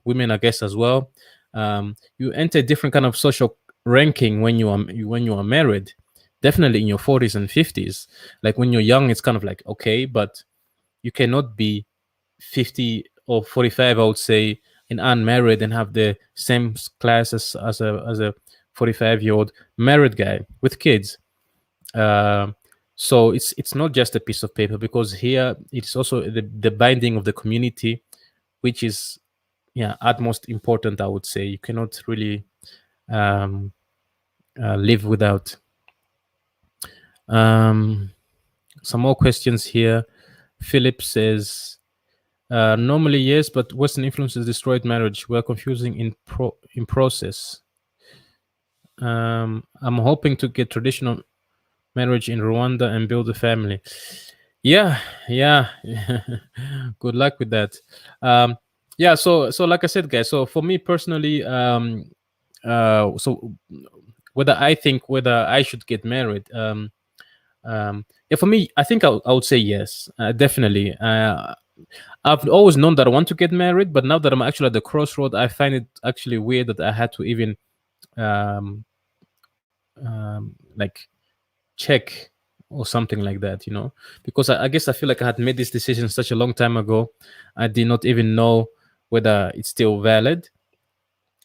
A: women I guess as well, you enter a different kind of social ranking when you are married. Definitely in your 40s and 50s. Like when you're young, it's kind of like okay, but you cannot be 50 or 45, I would say, and unmarried and have the same class as a 45-year-old married guy with kids. Uh, so it's not just a piece of paper, because here it's also the binding of the community, which is, yeah, utmost important, I would say. You cannot really um, live without. Some more questions here. Philip says, normally yes, but Western influences destroyed marriage. We're confusing in process. I'm hoping to get traditional marriage in Rwanda and build a family. Yeah, yeah. Good luck with that. Yeah, so like I said, guys, so for me personally, so whether I think whether I should get married, yeah, for me, I think I would say yes, definitely. I've always known that I want to get married, but now that I'm actually at the crossroad, I find it actually weird that I had to even um, like check or something like that, because I guess I feel like I had made this decision such a long time ago. I did not even know whether it's still valid.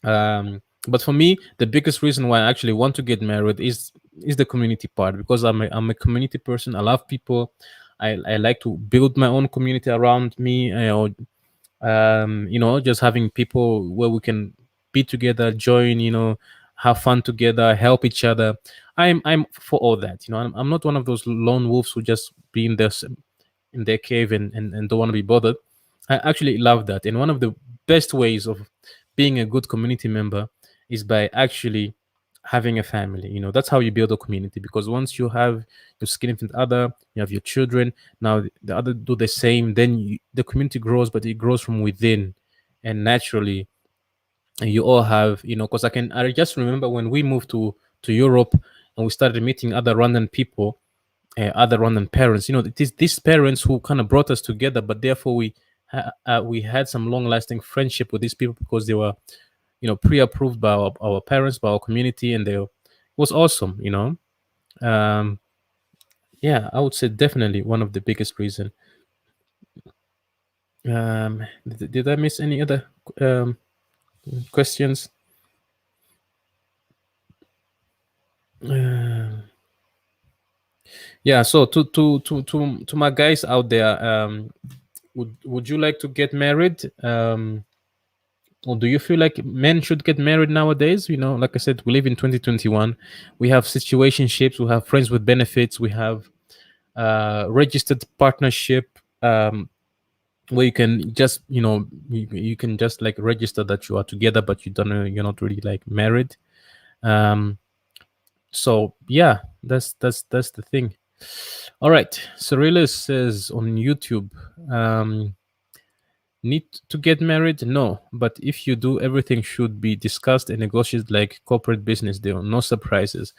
A: But for me, the biggest reason why I actually want to get married is the community part, because I'm a community person. I love people. I like to build my own community around me. Just having people where we can be together, join, have fun together, help each other. I'm for all that. I'm not one of those lone wolves who just be in their cave and don't want to be bothered. I actually love that. And one of the best ways of being a good community member is by actually having a family. That's how you build a community, because once you have your significant other, you have your children, now the other do the same, then the community grows, but it grows from within. And naturally, you all have, because I just remember when we moved to Europe and we started meeting other Rwandan people, other Rwandan parents. It is these parents who kind of brought us together, but therefore we had some long lasting friendship with these people, because they were, pre-approved by our parents, by our community, and it was awesome. Um, yeah, I would say definitely one of the biggest reason. Did I miss any other questions? Yeah, so to my guys out there, would you like to get married? Or do you feel like men should get married nowadays? Like I said, we live in 2021. We have situationships, we have friends with benefits, we have registered partnership, where you can just, you can just like register that you are together, but you're not really like married. So yeah, that's the thing. All right, Cyrillus says on YouTube, need to get married? No, but if you do, everything should be discussed and negotiated like corporate business deal. No surprises.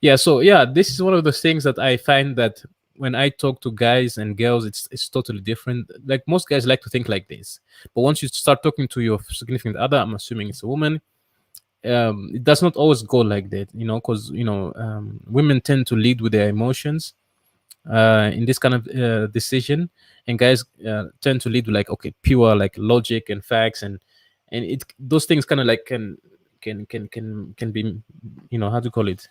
A: Yeah, so yeah, this is one of the things that I find that when I talk to guys and girls, it's totally different. Like most guys like to think like this, but once you start talking to your significant other, I'm assuming it's a woman, it does not always go like that, because women tend to lead with their emotions in this kind of decision, and guys tend to lead with like, okay, pure like logic and facts, and it those things kind of like can be, how to call it,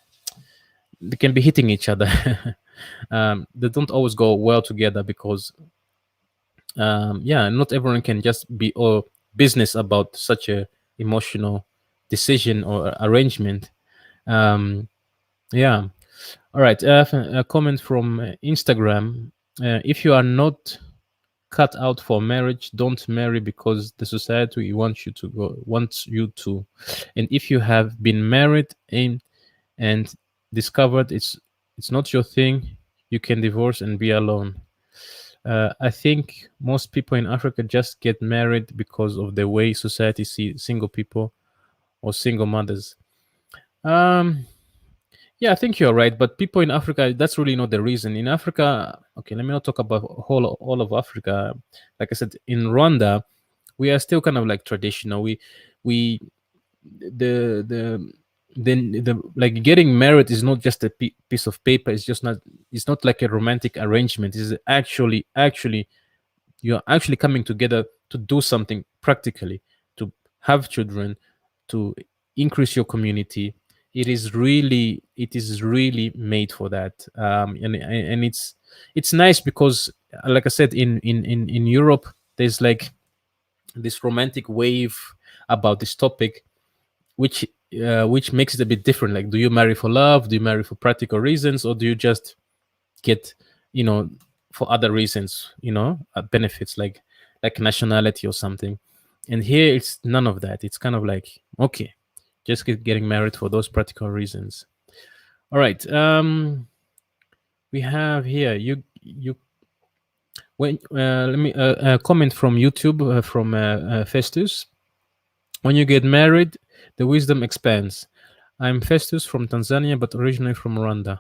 A: they can be hitting each other. They don't always go well together, because yeah, not everyone can just be all business about such a emotional decision or arrangement. Yeah. All right, a comment from Instagram. If you are not cut out for marriage, don't marry, because the society wants you to. And if you have been married and discovered it's not your thing, you can divorce and be alone. I think most people in Africa just get married because of the way society sees single people or single mothers. Um, yeah, I think you're right. But people in Africa, that's really not the reason. In Africa, okay, let me not talk about all of Africa. Like I said, in Rwanda, we are still kind of like traditional. We the the like getting married is not just a piece of paper. It's not like a romantic arrangement. It's actually you're actually coming together to do something practically, to have children, to increase your community, it is really made for that. And it's nice because, like I said, in Europe, there's like this romantic wave about this topic, which makes it a bit different. Like, do you marry for love? Do you marry for practical reasons, or do you just get, you know, for other reasons, benefits like nationality or something? And here it's none of that. It's kind of like, okay, just getting married for those practical reasons. All right. We have here you when let me comment from YouTube from Festus. When you get married, the wisdom expands. I'm Festus from Tanzania, but originally from Rwanda.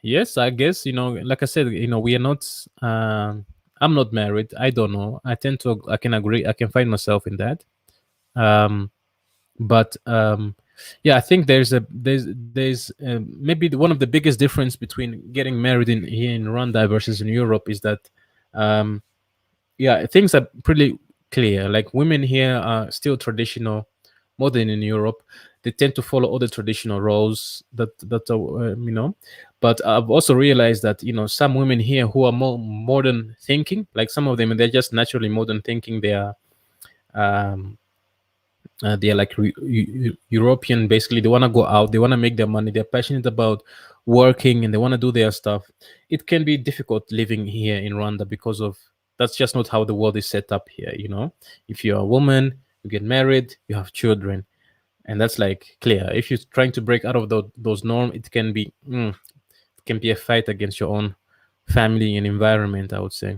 A: Yes, I guess, like I said, we are not. I'm not married. I don't know. I can agree. I can find myself in that. But yeah, I think there's maybe one of the biggest difference between getting married here in Rwanda versus in Europe is that yeah, things are pretty clear. Like, women here are still traditional more than in Europe. They tend to follow all the traditional roles that are But I've also realized that some women here who are more modern thinking, like some of them, they're just naturally modern thinking. They're like European. Basically, they want to go out, they want to make their money, they're passionate about working, and they want to do their stuff. It can be difficult living here in Rwanda because of that's just not how the world is set up here. If you're a woman, you get married, you have children, and that's like clear. If you're trying to break out of those norms, it can be a fight against your own family and environment, I would say.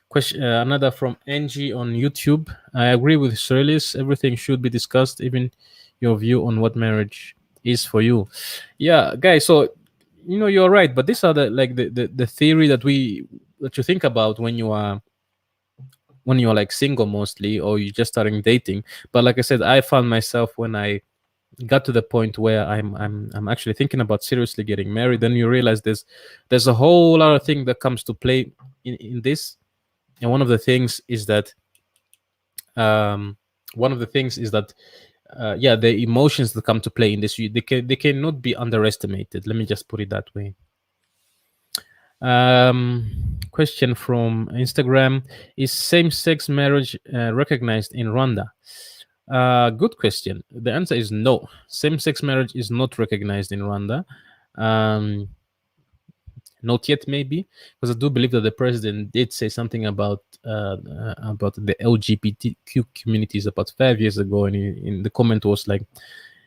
A: Question another from Angie on YouTube. I agree with Cerelis. Everything should be discussed, even your view on what marriage is for you. Yeah, guys. So you're right, but these are the theory that you think about when you're like single mostly, or you're just starting dating. But like I said, I found myself when I got to the point where I'm actually thinking about seriously getting married. Then you realize there's a whole lot of thing that comes to play in this. And one of the things is that yeah, the emotions that come to play in this, they cannot be underestimated. Let me just put it that way. Question from Instagram: is same-sex marriage recognized in Rwanda? Good question. The answer is no. Same-sex marriage is not recognized in Rwanda. Not yet, maybe, because I do believe that the president did say something about the LGBTQ communities about 5 years ago, and in the comment was like,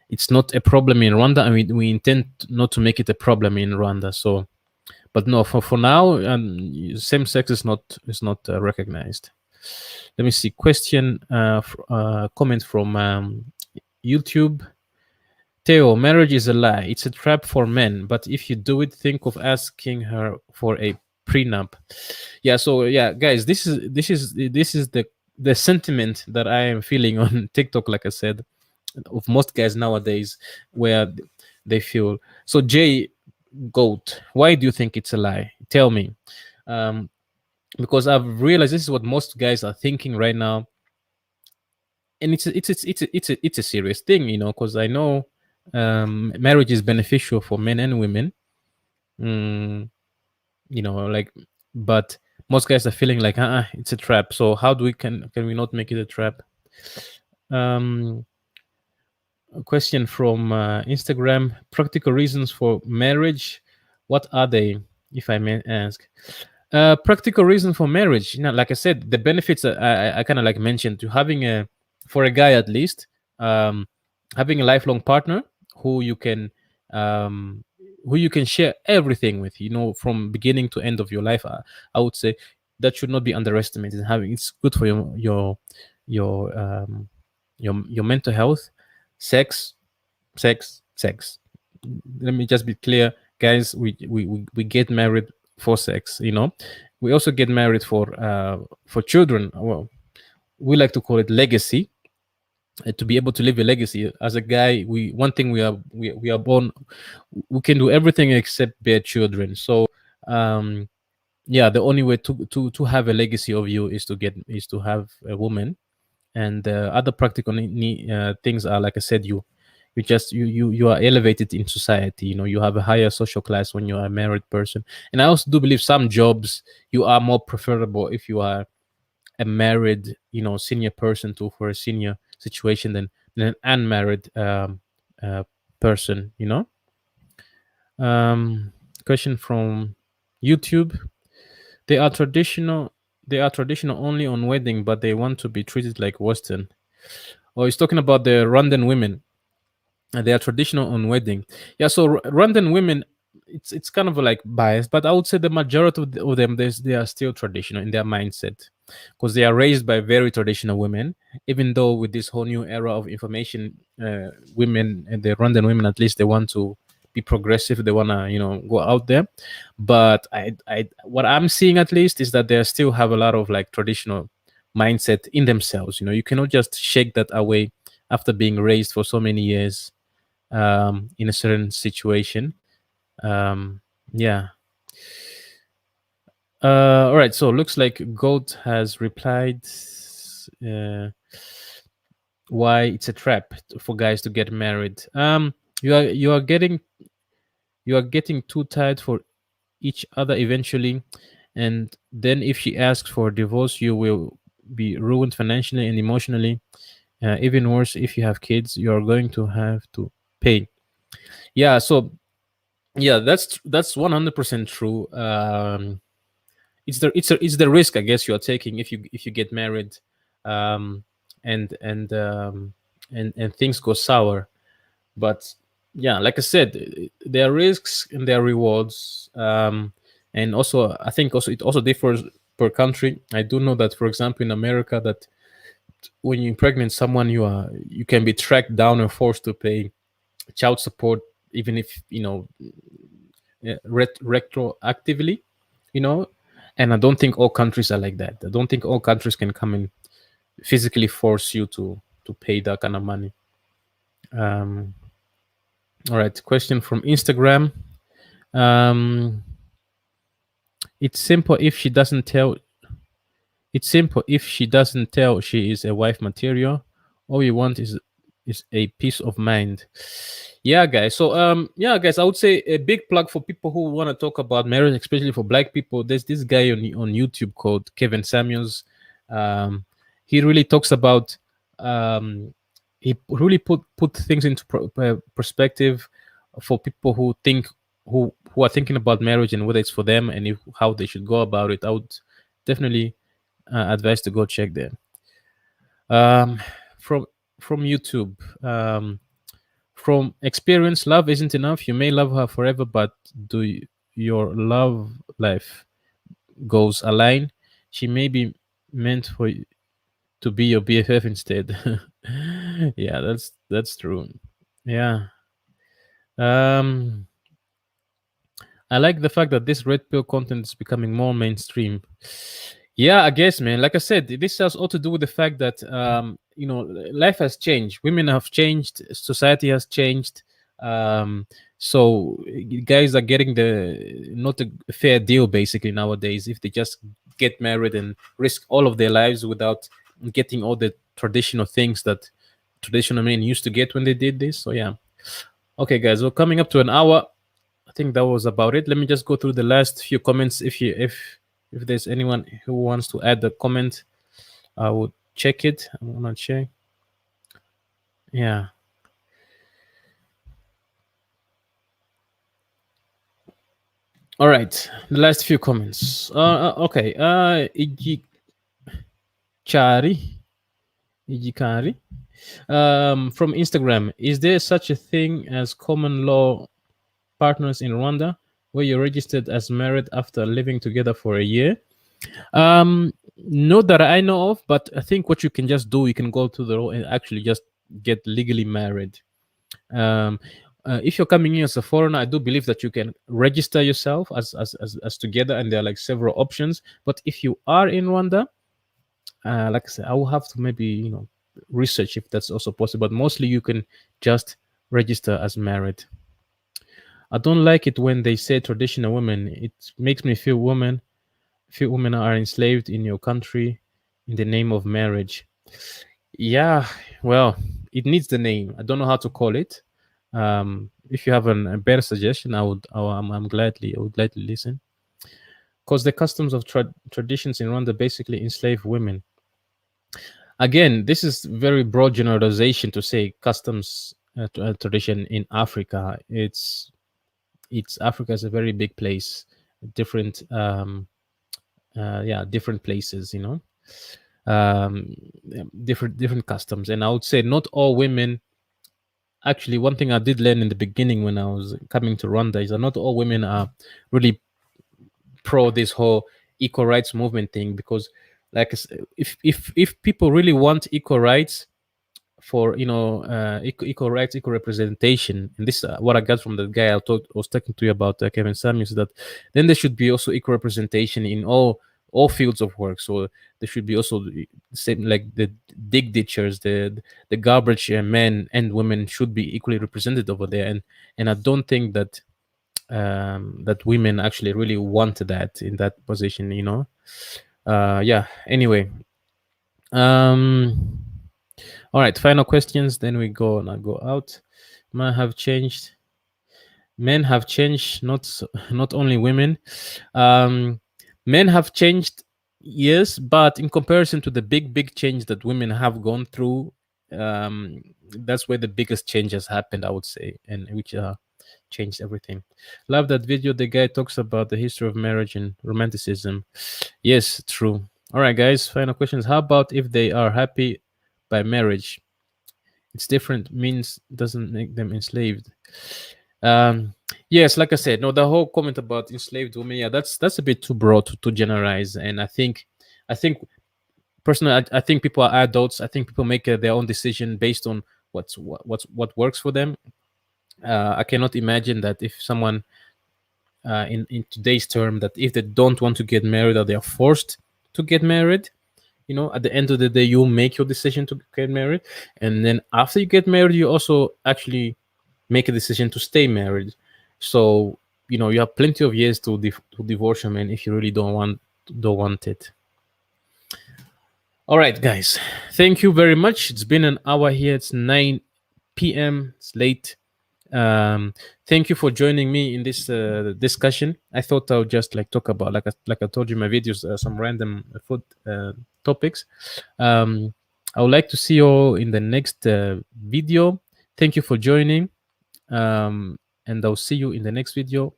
A: it's not a problem in Rwanda, and we intend not to make it a problem in Rwanda. So, but no, for now, same sex is not recognized. Let me see. Question, comment from YouTube. Theo, marriage is a lie. It's a trap for men. But if you do it, think of asking her for a prenup. Yeah. So yeah, guys, this is the sentiment that I am feeling on TikTok. Like I said, of most guys nowadays, where they feel. So Jay Goat, why do you think it's a lie? Tell me. Because I've realized this is what most guys are thinking right now, and it's a serious thing, because I know marriage is beneficial for men and women, like, but most guys are feeling like it's a trap. So how do can we not make it a trap? A question from Instagram: practical reasons for marriage, what are they, if I may ask? Practical reason for marriage, like I said, the benefits I kind of like mentioned, to having for a guy at least, having a lifelong partner who you can share everything with, from beginning to end of your life. I would say that should not be underestimated. It's good for your mental health. Sex. Let me just be clear, guys. We get married for sex. We also get married for children. Well, we like to call it legacy. To be able to leave a legacy as a guy, one thing we are born, we can do everything except bear children. So yeah, the only way to have a legacy of you is to have a woman. And other practical things are, like I said, you You are elevated in society. You have a higher social class when you are a married person. And I also do believe some jobs you are more preferable if you are a married, senior person to for a senior situation than an unmarried person. Question from YouTube. They are traditional. They are traditional only on wedding, but they want to be treated like Western. Oh, he's talking about the Rwandan women. They are traditional on wedding. Yeah, so Rwandan women, it's kind of like biased, but I would say the majority of them, they are still traditional in their mindset, because they are raised by very traditional women. Even though with this whole new era of information, women and the Rwandan women, at least they want to be progressive. They want to go out there. But what I'm seeing at least is that they still have a lot of like traditional mindset in themselves. You cannot just shake that away after being raised for so many years in a certain situation. Yeah. All right. So looks like Goat has replied why it's a trap for guys to get married. You are getting too tired for each other eventually, and then if she asks for divorce, you will be ruined financially and emotionally. Even worse, if you have kids, you are going to have to pay. Yeah. So yeah, that's 100% true. It's the risk, I guess, you are taking if you get married, um and and things go sour. But yeah, like I said, there are risks and there are rewards. And also, I think also it also differs per country. I do know that, for example, in America, that when you impregnate someone, you can be tracked down and forced to pay child support, even if retroactively, you know. And I don't think all countries are like that. I don't think all countries can come and physically force you to pay that kind of money. All right, question from Instagram. um it's simple if she doesn't tell she is a wife material. All you want is a peace of mind. Yeah, guys. So yeah, guys, I would say a big plug for people who want to talk about marriage, especially for Black people. There's this guy on YouTube called Kevin Samuels. He really talks about he really put things into perspective for people who are thinking about marriage and whether it's for them and how they should go about it. I would definitely advise to go check there. um from YouTube. From experience, love isn't enough. You may love her forever, but your love life goals align? She may be meant for to be your BFF instead. Yeah, that's true. Yeah. um I like the fact that this red pill content is becoming more mainstream. Yeah, I guess, man. Like I said, this has all to do with the fact that life has changed. Women have changed. Society has changed. So guys are getting the not a fair deal basically nowadays if they just get married and risk all of their lives without getting all the traditional things that traditional men used to get when they did this. So yeah. Okay, guys. We're coming up to an hour. I think that was about it. Let me just go through the last few comments. If there's anyone who wants to add a comment, I would check it. I want to check. Yeah. All right. The last few comments. Okay. Ijikari. From Instagram. Is there such a thing as common law partners in Rwanda where you're registered as married after living together for a year? Not that I know of, but I think what you can just do, you can go to the law and actually just get legally married. If you're coming in as a foreigner, I do believe that you can register yourself as together, and there are like several options. But if you are in Rwanda, like I said, I will have to maybe research if that's also possible. But mostly you can just register as married. I don't like it when they say traditional women. It makes me feel women are enslaved in your country in the name of marriage. Yeah, well, it needs the name. I don't know how to call it. If you have a better suggestion, I would I would gladly listen. Because the customs of traditions in Rwanda basically enslave women. Again, this is very broad generalization to say customs tradition in Africa. It's Africa is a very big place, different different places, you know, different customs. And I would say not all women. Actually, one thing I did learn in the beginning when I was coming to Rwanda is that not all women are really pro this whole equal rights movement thing, because like if people really want equal rights for, you know, equal rights, equal representation, and this what I got from the guy was talking to you about, Kevin Samuels, that then there should be also equal representation in all fields of work. So there should be also the same, like the dig ditchers, the garbage men and women should be equally represented over there. And I don't think that that women actually really want that in that position, you know. Yeah, anyway, all right, final questions, then we go out. Men have changed, not only women. Men have changed, yes, but in comparison to the big change that women have gone through, that's where the biggest change has happened, I would say, and which changed everything. Love that video. The guy talks about the history of marriage and romanticism. Yes, true. All right, guys, final questions. How about if they are happy by marriage? It's different, means doesn't make them enslaved. Yes, like I said, no, the whole comment about enslaved women, yeah, that's a bit too broad to generalize. And I think personally, I think people are adults. I think people make their own decision based on what works for them. I cannot imagine that if someone in today's term, that if they don't want to get married or they are forced to get married, you know, at the end of the day, you make your decision to get married, and then after you get married, you also actually make a decision to stay married. So, you know, you have plenty of years to divorce a man if you really don't want it. All right, guys, thank you very much. It's been an hour here. It's 9 p.m. It's late. Thank you for joining me in this discussion. I thought I would just like talk about, like I told you in my videos, some random food topics. I would like to see you all in the next video. Thank you for joining, and I'll see you in the next video.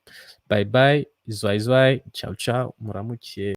A: Bye bye. Zwaizwai. Ciao ciao. Muramukie.